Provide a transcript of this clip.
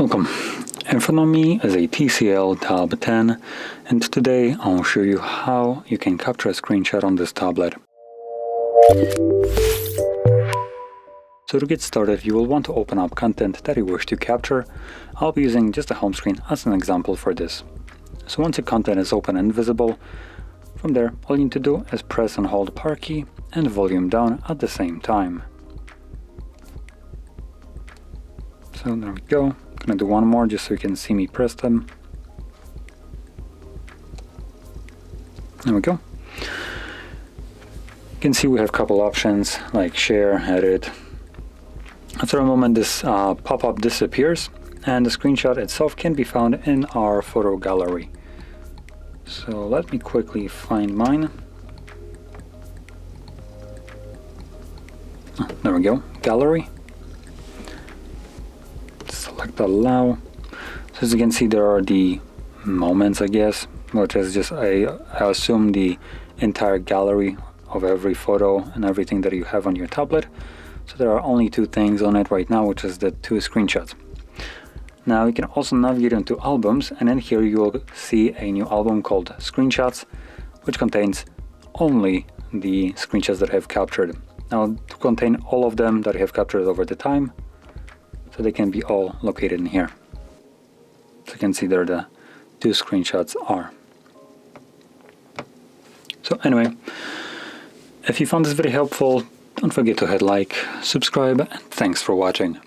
Welcome. In front of me is a TCL Tab 10, and today I'll show you how you can capture a screenshot on this tablet. So to get started, you will want to open up content that you wish to capture. I'll be using just the home screen as an example for this. So once the content is open and visible, from there all you need to do is press and hold power key and volume down at the same time. So there we go. I'm gonna do one more just so you can see me press them. There we go. You can see we have a couple options like share, edit. After a moment this pop-up disappears and the screenshot itself can be found in our photo gallery. So let me quickly find mine. There we go, gallery. Select allow. So as you can see, there are the moments, I guess, which is just I assume the entire gallery of every photo and everything that you have on your tablet. So there are only two things on it right now, which is the two screenshots. Now you can also navigate into albums, and in here you will see a new album called Screenshots, which contains only the screenshots that I have captured. Now to contain all of them that I have captured over the time, so they can be all located in here. So you can see there the two screenshots are. So anyway, if you found this video helpful, don't forget to hit like, subscribe, and thanks for watching.